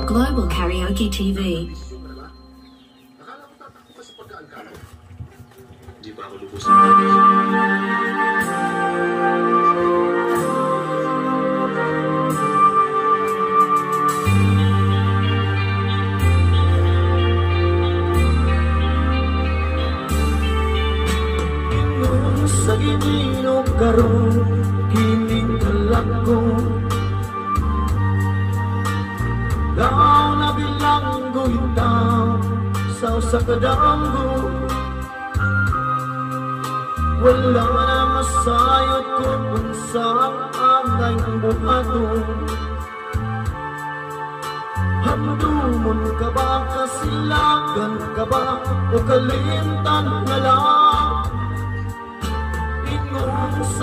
Global Karaoke TV. Hindi pa ako lubos ng sa gininog karon kining kalako daw na bilanggo itaw sa usa ka damgo wala na masayot kung unsa ang dayong buhaton hamdumon ka ba kasilagan ka ba o kalimtan na lang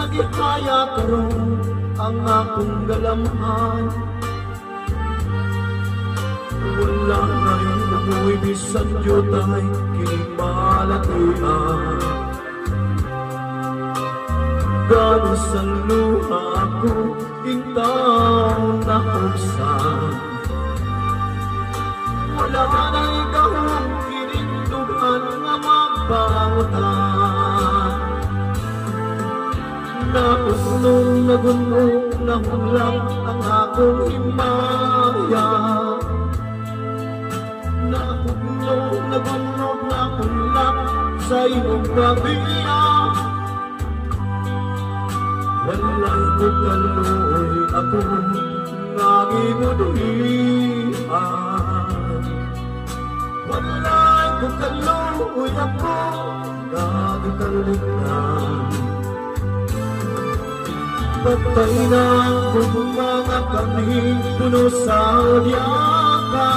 sa gikaya karon ang akong galamhan wala na yung amoy bisan jutay kinipalatuan gano sa luha ko intaw na huksan wala na ikaw kinindugan nga magpangutan naunong nagunong nahulang ang akong himaya naunong nagunong nahulang sa iyong pabiya walay ko kaluoy akong nagimudulian walay ko kaluoy akong nagikalutan patay na ang mga kaming puno sa udyaka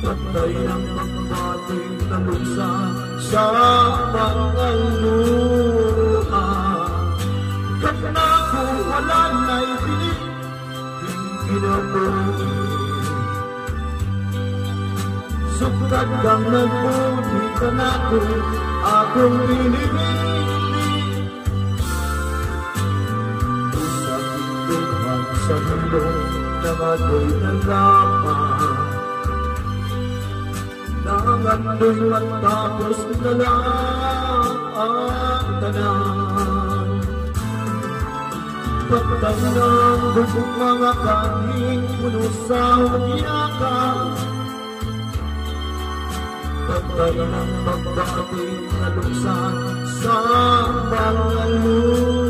patay ng pagbating na luksa sa mga luha kana ko wala na ibinig ginabuhi sukat kang nagbuti ka na ko akong binibig sa mundo na ako'y nalaman nangando'y matapos na lang ang tanan patay ng bubong mga kaning puno sa umiyakan patay ng magbating na luksan sa mga luha